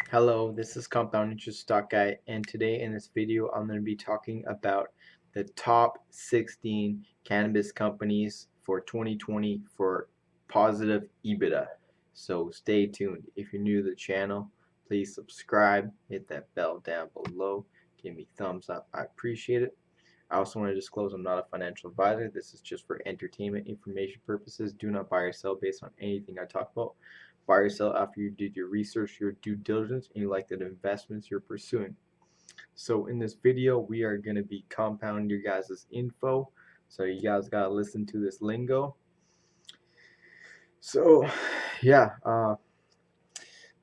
Hello, this is Compound Interest Stock Guy, and today in this video I'm going to be talking about the top 16 cannabis companies for 2020 for positive EBITDA. So stay tuned. If you're new to the channel, please subscribe, hit that bell down below, give me thumbs up, I appreciate it. I also want to disclose I'm not a financial advisor. This is just for entertainment information purposes. Do not buy or sell based on anything I talk about. Buy or sell after you did your research, your due diligence, and you like the investments you're pursuing. So in this video, we are going to be compounding your guys' info. So you guys got to listen to this lingo. So yeah,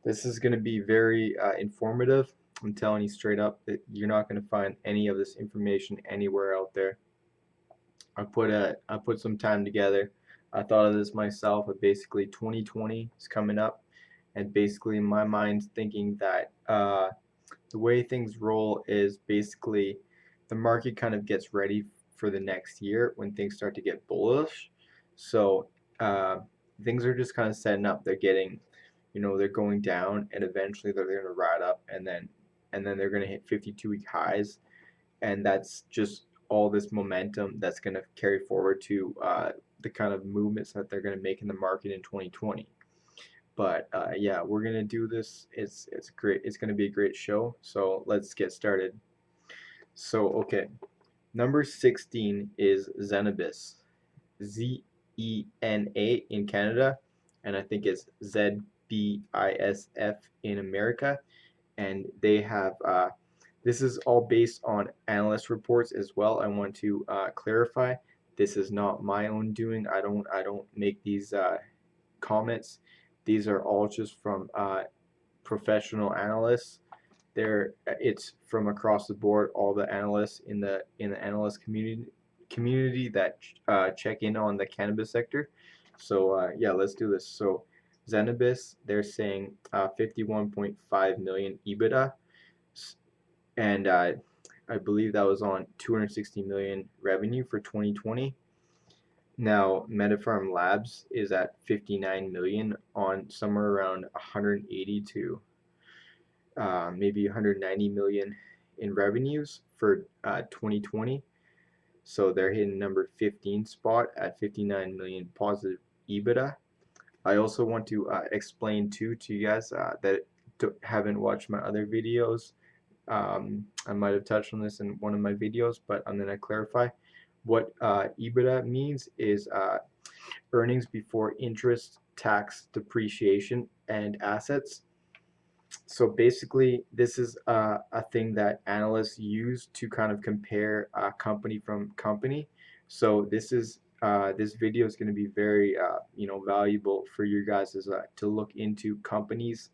this is going to be very informative. I'm telling you straight up that you're not going to find any of this information anywhere out there. I put some time together. I thought of this myself, but basically 2020 is coming up, and basically in my mind thinking that the way things roll is basically the market kind of gets ready for the next year when things start to get bullish. So uh, things are just kind of setting up. They're getting, they're going down, and eventually they're going to ride up, and then they're going to hit 52-week highs, and that's just all this momentum that's going to carry forward to the kind of movements that they're going to make in the market in 2020. But yeah, we're going to do this. It's great. It's going to be a great show. So let's get started. So okay, number 16 is Zenabis, Zena in Canada, and I think it's ZBISF in America, and they have this is all based on analyst reports as well. I want to clarify, this is not my own doing. I don't make these comments. These are all just from professional analysts. It's from across the board. All the analysts in the analyst community that check in on the cannabis sector. So yeah, let's do this. So Zenabis, they're saying 51.5 million EBITDA, and I believe that was on 260 million revenue for 2020. Now, MediPharm Labs is at 59 million on somewhere around 180 to maybe 190 million in revenues for 2020. So they're hitting number 15 spot at 59 million positive EBITDA. I also want to explain too to you guys that haven't watched my other videos. I might have touched on this in one of my videos, but I'm going to clarify. What EBITDA means is earnings before interest, tax, depreciation, and assets. So basically, this is a thing that analysts use to kind of compare company from company. So this video is going to be very valuable for you guys to look into companies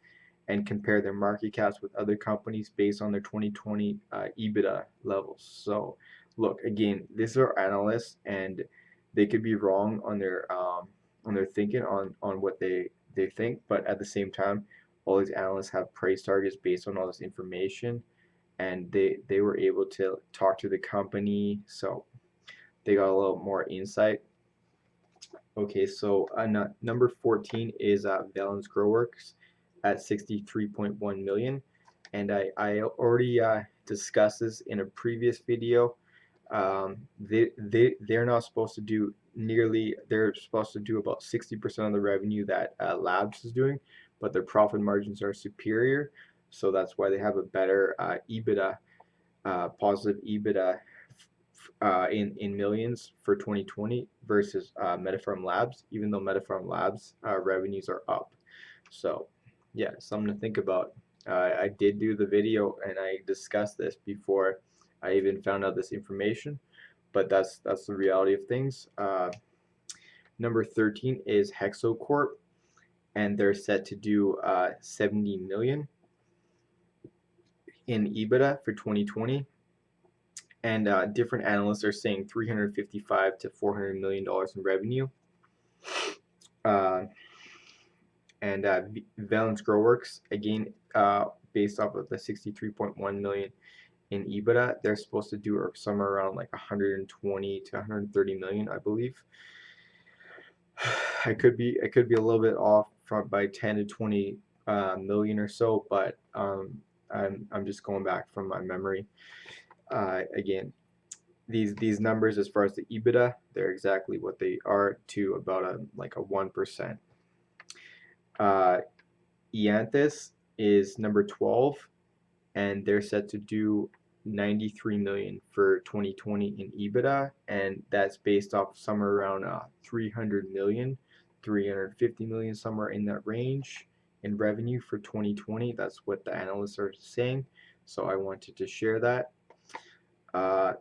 and compare their market caps with other companies based on their 2020 EBITDA levels. So look, again, these are analysts, and they could be wrong on their thinking on what they think, but at the same time, all these analysts have price targets based on all this information, and they were able to talk to the company, so they got a little more insight. Okay, so number 14 is Valence Growworks at 63.1 million, and I already discussed this in a previous video. They're not supposed to do nearly, they're supposed to do about 60% of the revenue that Labs is doing, but their profit margins are superior, so that's why they have a better EBITDA, positive EBITDA in millions for 2020 versus MediPharm Labs, even though MediPharm Labs revenues are up. So yeah, something to think about. I did do the video and I discussed this before I even found out this information, but that's the reality of things. Number 13 is HexoCorp, and they're set to do 70 million in EBITDA for 2020. And different analysts are saying 355 to 400 million dollars in revenue. Uh, and Valence Growworks, again, based off of the 63.1 million in EBITDA, they're supposed to do somewhere around like 120 to 130 million, I believe. I could be a little bit off by 10 to 20 million or so, but I'm just going back from my memory. Again, these numbers as far as the EBITDA, they're exactly what they are, to about a like a 1%. Ianthus is number 12, and they're set to do 93 million for 2020 in EBITDA, and that's based off somewhere around 300 million, 350 million, somewhere in that range in revenue for 2020. That's what the analysts are saying. So I wanted to share that.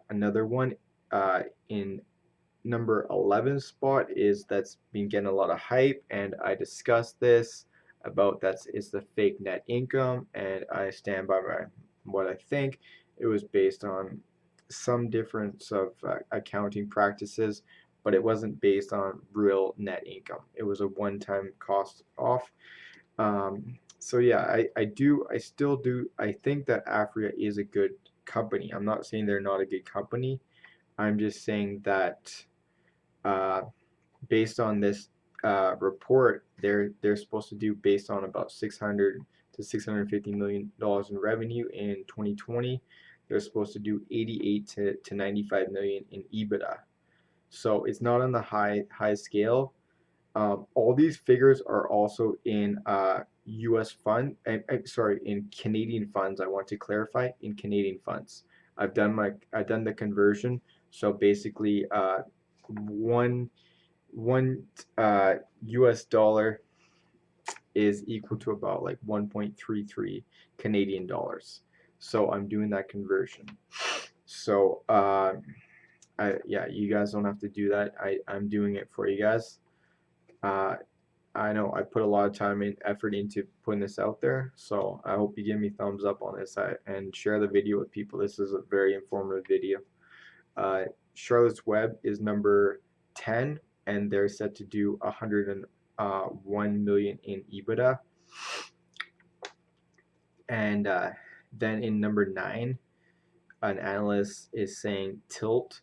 Another one in number 11 spot is that's been getting a lot of hype, and I discussed this about is the fake net income, and I stand by what I think. It was based on some difference of accounting practices, but it wasn't based on real net income. It was a one-time cost off. So yeah, I still do. I think that Afria is a good company. I'm not saying they're not a good company. I'm just saying that uh, based on this report, they're supposed to do based on about 600 to 650 million dollars in revenue in 2020. They're supposed to do 88 to 95 million in EBITDA. So it's not on the high scale. All these figures are also in U.S. fund. Sorry, in Canadian funds. I want to clarify, in Canadian funds. I've done the conversion. So basically, one US dollar is equal to about like 1.33 Canadian dollars. So I'm doing that conversion. So yeah, you guys don't have to do that. I'm doing it for you guys. I know I put a lot of time and effort into putting this out there, so I hope you give me thumbs up on this and share the video with people. This is a very informative video. Charlotte's Web is number 10, and they're set to do 101 million in EBITDA. And then in number 9, an analyst is saying Tilt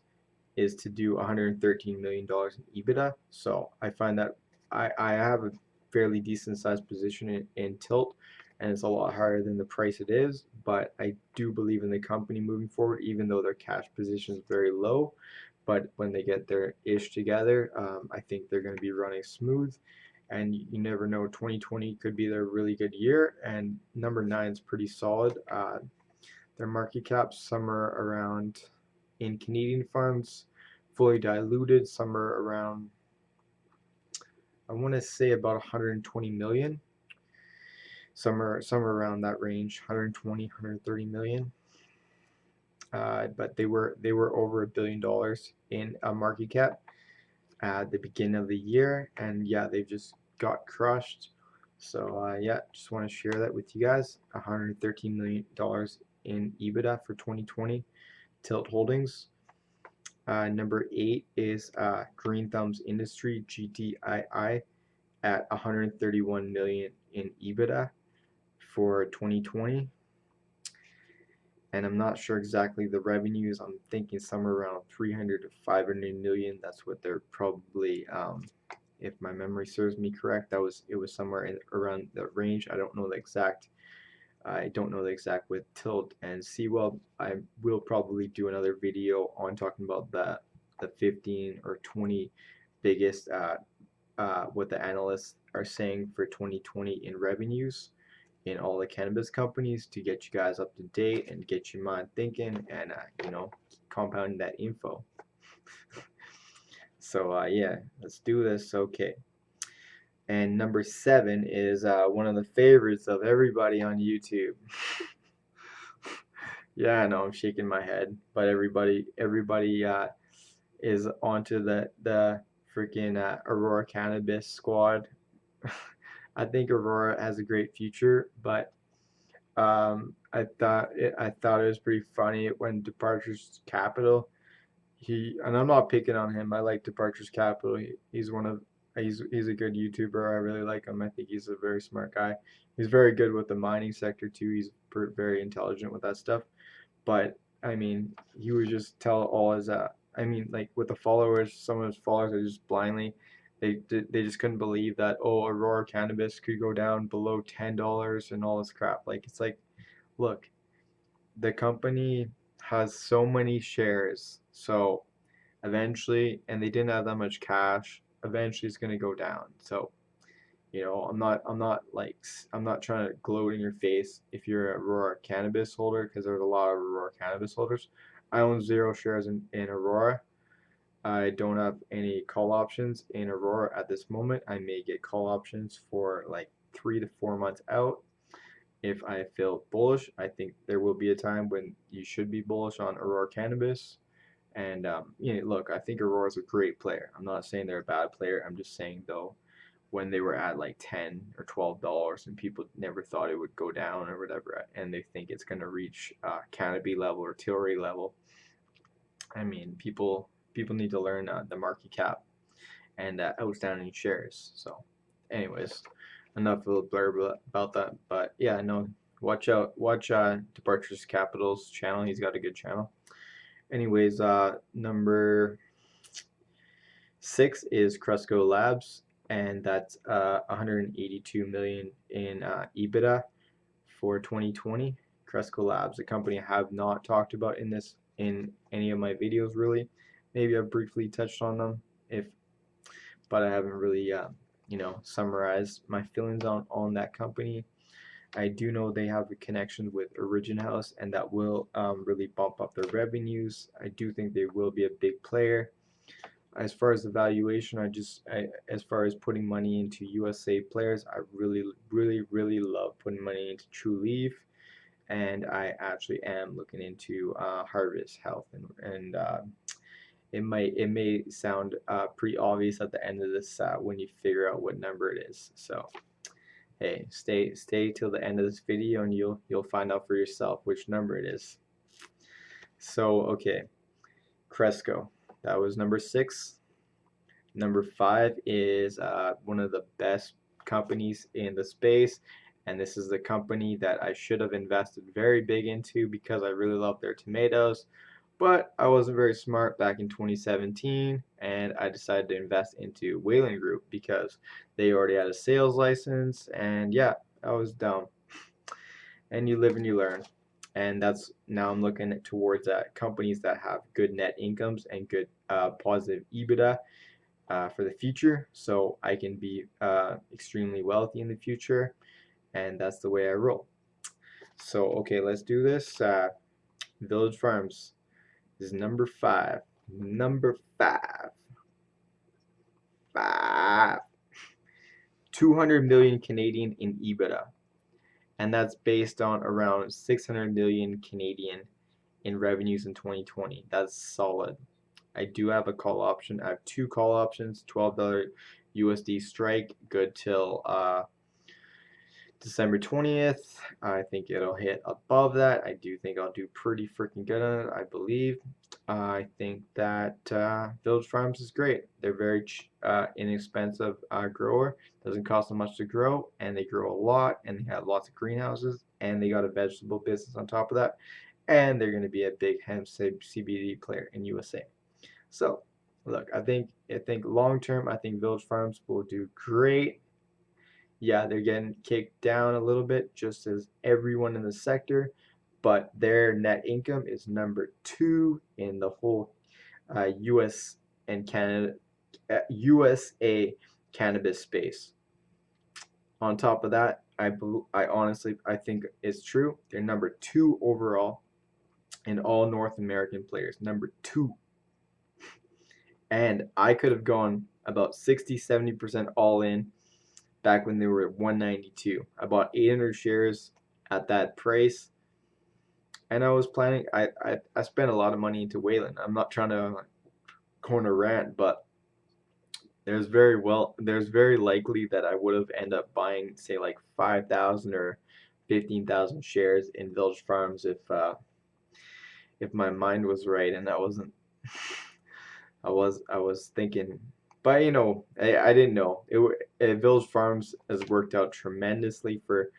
is to do $113 million in EBITDA. So I find that I have a fairly decent sized position in Tilt, and it's a lot higher than the price it is, but I do believe in the company moving forward, even though their cash position is very low. But when they get their ish together, I think they're going to be running smooth, and you never know, 2020 could be their really good year, and number 9 is pretty solid. Their market cap somewhere around, in Canadian funds, fully diluted, somewhere around, I want to say about 120 million, somewhere around that range, 120, 130 million. But they were over $1 billion in a market cap at the beginning of the year, and yeah, they've just got crushed. So yeah, just want to share that with you guys. $113 million in EBITDA for 2020, Tilt Holdings. Number 8 is Green Thumbs Industry, GTII, at 131 million in EBITDA for 2020. And I'm not sure exactly the revenues. I'm thinking somewhere around 300 to 500 million. That's what they're probably, if my memory serves me correct, it was somewhere around the range. I don't know the exact with Tilt and Seawell. I will probably do another video on talking about the 15 or 20 biggest what the analysts are saying for 2020 in revenues in all the cannabis companies, to get you guys up to date and get your mind thinking, and compounding that info. So yeah, let's do this. Okay. And number 7 is one of the favorites of everybody on YouTube. Yeah, I know, I'm shaking my head, but everybody is onto the freaking Aurora Cannabis squad. I think Aurora has a great future, but I thought it was pretty funny when Departures Capital. And I'm not picking on him. I like Departures Capital. He's a good YouTuber. I really like him. I think he's a very smart guy. He's very good with the mining sector too. He's very intelligent with that stuff. But I mean, he would just tell all his I mean, like with the followers, some of his followers are just blindly They just couldn't believe that, oh, Aurora Cannabis could go down below $10 and all this crap. Like, it's like, look, the company has so many shares, so eventually, and they didn't have that much cash. Eventually, it's gonna go down. So, I'm not trying to gloat in your face if you're a Aurora Cannabis holder, because there's a lot of Aurora Cannabis holders. I own 0 shares in Aurora. I don't have any call options in Aurora at this moment. I may get call options for like 3 to 4 months out. If I feel bullish, I think there will be a time when you should be bullish on Aurora Cannabis. And look, I think Aurora's a great player. I'm not saying they're a bad player. I'm just saying though, when they were at like $10 or $12 and people never thought it would go down or whatever, and they think it's going to reach Canopy level or Tilray level. I mean, people need to learn the market cap and outstanding shares. So, anyways, enough of the blurb about that. But yeah, no, watch out, watch Departures Capital's channel. He's got a good channel. Anyways, number 6 is Cresco Labs, and that's 182 million in EBITDA for 2020. Cresco Labs, a company I have not talked about in any of my videos really. Maybe I've briefly touched on them, but I haven't really summarized my feelings on that company. I do know they have a connection with Origin House, and that will really bump up their revenues. I do think they will be a big player. As far as the valuation, as far as putting money into USA players, I really, really, really love putting money into True Leaf, and I actually am looking into Harvest Health, and it may sound pretty obvious at the end of this when you figure out what number it is. So hey, stay till the end of this video, and you'll find out for yourself which number it is. So okay, Cresco, that was number 6. Number 5 is one of the best companies in the space, and this is the company that I should have invested very big into because I really love their tomatoes, but I wasn't very smart back in 2017, and I decided to invest into Wayland Group because they already had a sales license, and yeah, I was dumb. And you live and you learn. And that's now I'm looking towards companies that have good net incomes and good positive EBITDA for the future, so I can be extremely wealthy in the future, and that's the way I roll. So okay, let's do this. Village Farms is number 5. Number 5. 200 million Canadian in EBITDA, and that's based on around 600 million Canadian in revenues in 2020. That's solid. I do have a call option. I have 2 call options, $12 USD strike, good till December 20th. I think it'll hit above that. I do think I'll do pretty freaking good on it, I believe. I think that Village Farms is great. They're very inexpensive grower. Doesn't cost them much to grow, and they grow a lot, and they have lots of greenhouses, and they got a vegetable business on top of that, and they're going to be a big hemp CBD player in USA. So, look, I think long term, I think Village Farms will do great. Yeah, they're getting kicked down a little bit, just as everyone in the sector, but their net income is number 2 in the whole U.S. and Canada, USA cannabis space. On top of that, I honestly think it's true. They're number 2 overall in all North American players. Number 2. And I could have gone about 60-70% all in back when they were at 192. I bought 800 shares at that price, and I was planning. I spent a lot of money into Wayland. I'm not trying to go on a rant, but there's very likely that I would have ended up buying, say, like 5,000 or 15,000 shares in Village Farms if my mind was right, and I wasn't. I was thinking, but I didn't know. Village Farms has worked out tremendously for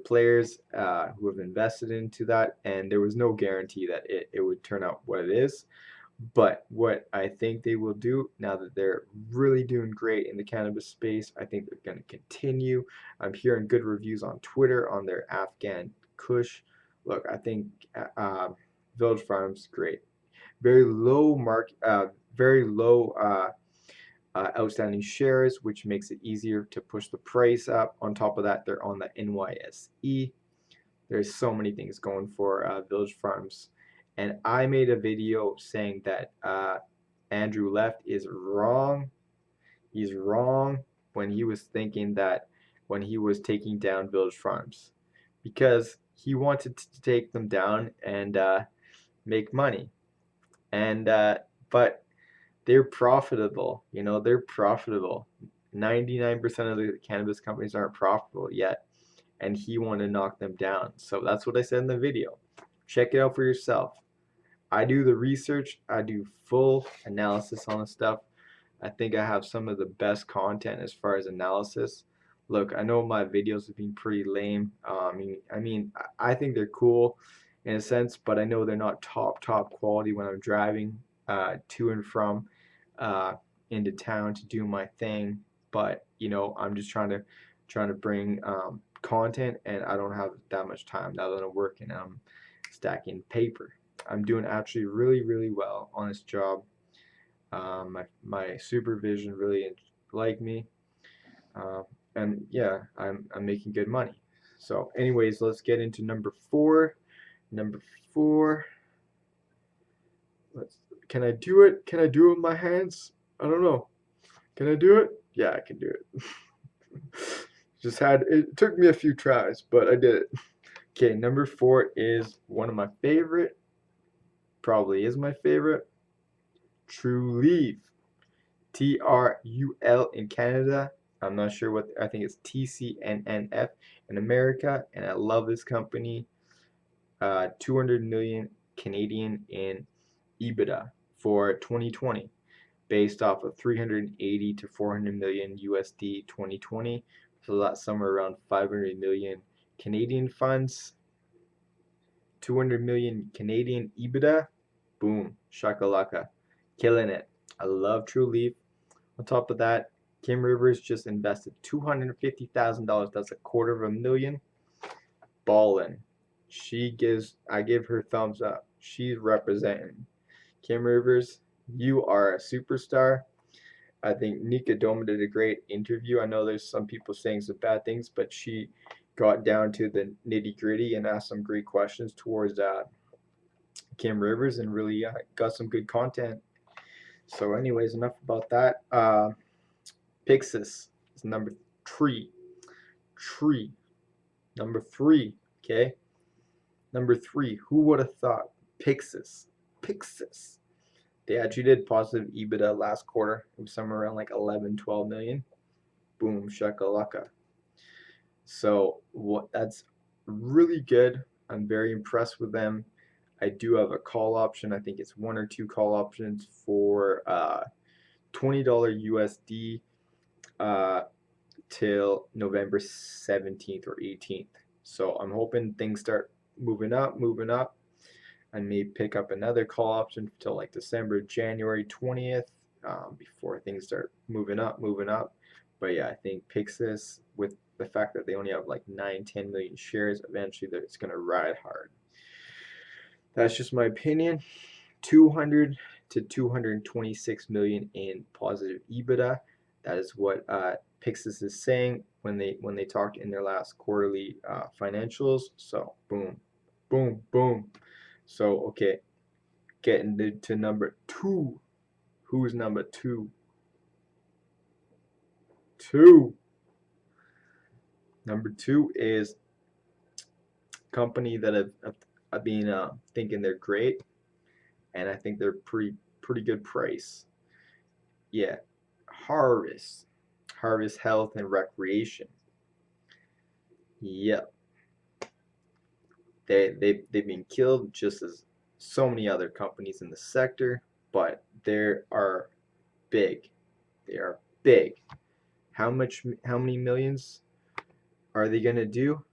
players who have invested into that, and there was no guarantee that it would turn out what it is. But what I think they will do now that they're really doing great in the cannabis space, I think they're going to continue. I'm hearing good reviews on Twitter on their Afghan Kush. Look, I think Village Farms great. Very low very low outstanding shares, which makes it easier to push the price up. On top of that, they're on the NYSE. There's so many things going for Village Farms. And I made a video saying that Andrew Left is wrong. He's wrong when he was thinking that when he was taking down Village Farms because he wanted to take them down and make money. And but they're profitable. You know, they're profitable. 99% of the cannabis companies aren't profitable yet, and he wanted to knock them down. So that's what I said in the video. Check it out for yourself. I do the research, I do full analysis on the stuff. I think I have some of the best content as far as analysis. Look, I know my videos have been pretty lame. I think they're cool in a sense, but I know they're not top quality when I'm driving to and from uh, into town to do my thing. But you know, I'm just trying to bring content, and I don't have that much time now that I'm working. I'm stacking paper. I'm doing actually really well on this job. My supervision really like me, uh, and yeah, I'm making good money. So, anyways, let's get into number four. Number four. Let's. Can I do it? Can I do it with my hands? I don't know. Can I do it? Yeah, I can do it. It took me a few tries, but I did it. Okay, number four is one of my favorite. Probably is my favorite. True Leaf. TRUL in Canada. I'm not sure what, I think it's TCNNF in America, and I love this company. 200 million Canadian in Ebitda for 2020, based off of 380 to 400 million USD 2020. So that's somewhere around 500 million Canadian funds. 200 million Canadian Ebitda. Boom, shakalaka, killing it. I love True Leaf. On top of that, Kim Rivers just invested $250,000. That's $250,000. Ballin'. I give her thumbs up. She's representing. Kim Rivers, you are a superstar. I think Nika Doma did a great interview. I know there's some people saying some bad things, but she got down to the nitty gritty and asked some great questions towards Kim Rivers and really got some good content. So, anyways, enough about that. Pixis is number three. Number three. Okay. Number three. Who would have thought? Pixis. Pixis. They actually did positive EBITDA last quarter. It was somewhere around like 11, 12 million. Boom, shakalaka. So that's really good. I'm very impressed with them. I do have a call option. I think it's one or two call options for $20 USD till November 17th or 18th. So I'm hoping things start moving up. I may pick up another call option till like December, January 20th before things start moving up. But yeah, I think Pixis, with the fact that they only have like 9-10 million shares, eventually it's going to ride hard. That's just my opinion. 200 to 226 million in positive EBITDA. That is what Pixis is saying when they talked in their last quarterly financials. So boom. So okay, getting to number two. Who's number two? Number two is a company that I've been thinking they're great, and I think they're pretty good price. Yeah, Harvest Health and Recreation. Yep, they've been killed just as so many other companies in the sector, but they are big. They are big. How many millions are they gonna do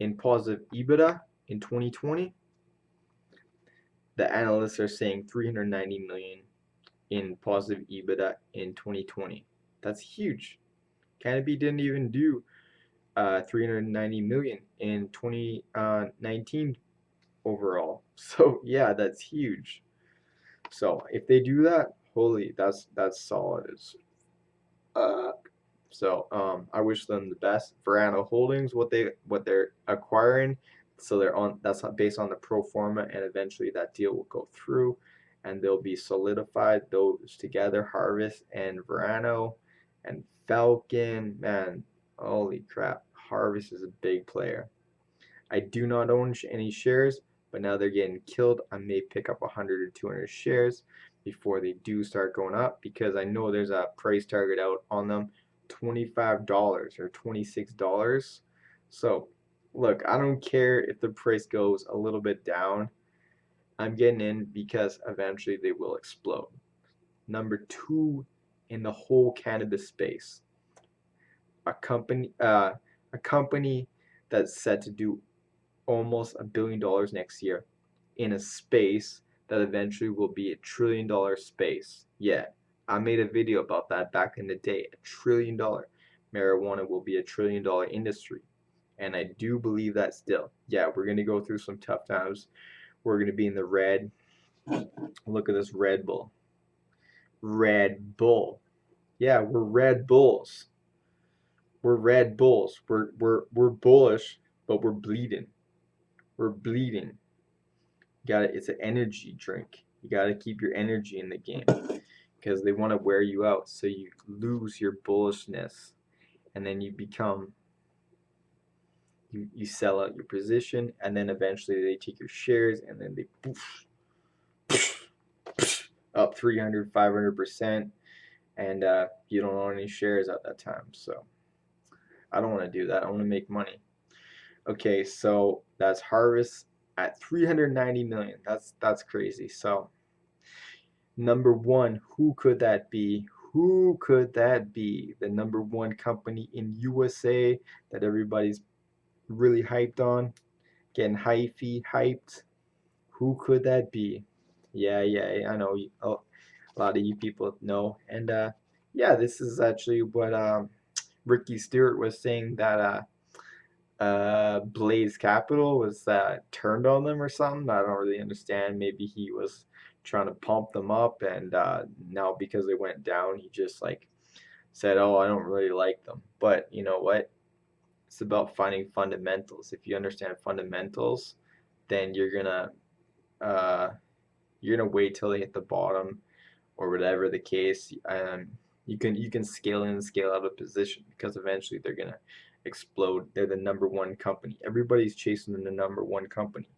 in positive EBITDA in 2020? the analysts are saying 390 million in positive EBITDA in 2020. That's huge. Canopy didn't even do 390 million in 2019 overall. So yeah, that's huge. So if they do that, holy, that's solid. Uh, I wish them the best. Verano Holdings, what they're acquiring, so they're on. That's based on the pro forma, and eventually that deal will go through, and they'll be solidified. Those together, Harvest and Verano, and Falcon. Man, holy crap! Harvest is a big player. I do not own any shares, but now they're getting killed. I may pick up 100 or 200 shares before they do start going up because I know there's a price target out on them, $25 or $26. So, look, I don't care if the price goes a little bit down. I'm getting in because eventually they will explode. Number two in the whole cannabis space, a company, uh, a company that's set to do almost $1 billion next year in a space that eventually will be $1 trillion space. Yeah, I made a video about that back in the day. $1 trillion. Marijuana will be $1 trillion industry. And I do believe that still. Yeah, we're going to go through some tough times. We're going to be in the red. Look at this Red Bull. Red Bull. Yeah, we're Red Bulls. We're Red Bulls. We're bullish, but we're bleeding. We're bleeding. It's an energy drink. You gotta keep your energy in the game because they want to wear you out, so you lose your bullishness, and then you sell out your position, and then eventually they take your shares, and then they poof, poof, poof, up 300, 500%, and you don't own any shares at that time. So I don't want to do that. I want to make money. Okay, so that's Harvest at 390 million. That's crazy. So number one, who could that be? Who could that be? The number one company in USA that everybody's really hyped on, getting hyped. Who could that be? Yeah, I know. A lot of you people know. And yeah, this is actually what Ricky Stewart was saying that Blaze Capital was turned on them or something. I don't really understand. Maybe he was trying to pump them up, and now because they went down, he just like said, "Oh, I don't really like them." But you know what? It's about finding fundamentals. If you understand fundamentals, then uh, you're gonna wait till they hit the bottom or whatever the case. You can scale in and scale out a position because eventually they're gonna explode. They're the number one company. Everybody's chasing the number one company.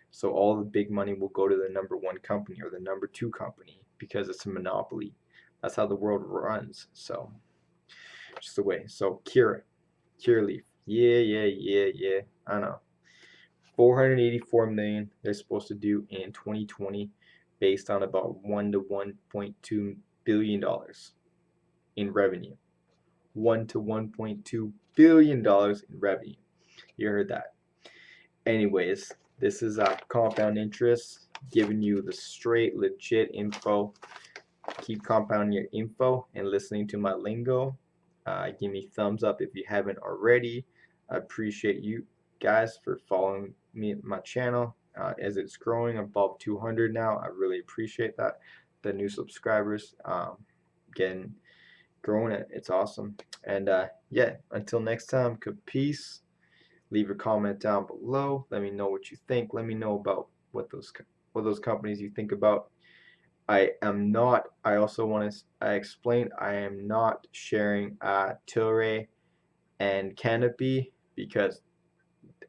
So all the big money will go to the number one company or the number two company because it's a monopoly. That's how the world runs. So just the way. So Curaleaf. Yeah. I know. 484 million they're supposed to do in 2020 based on about 1 to 1.2 billion dollars in revenue. 1 to 1.2 billion dollars in revenue. You heard that. Anyways, this is compound interest, giving you the straight legit info. Keep compounding your info and listening to my lingo. Give me thumbs up if you haven't already. I appreciate you guys for following me my channel as it's growing above 200 now. I really appreciate that. The new subscribers getting growing it. It's awesome. And yeah, until next time, peace. Leave a comment down below. Let me know what you think. Let me know about what those companies you think about. I am not. I also want to explain. I am not sharing Tilray and Canopy because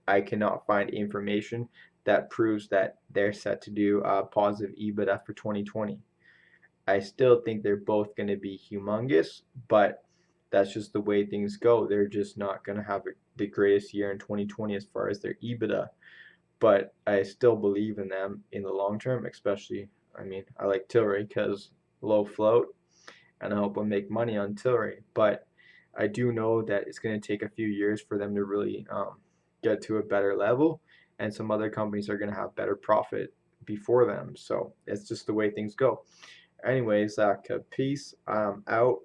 I cannot find information that proves that they're set to do positive EBITDA for 2020. I still think they're both going to be humongous, but that's just the way things go. They're just not going to have the greatest year in 2020 as far as their EBITDA, but I still believe in them in the long term, especially, I mean, I like Tilray because low float, and I hope I make money on Tilray, but I do know that it's going to take a few years for them to really get to a better level, and some other companies are going to have before them. So it's just the way things go. Anyways, peace. Out.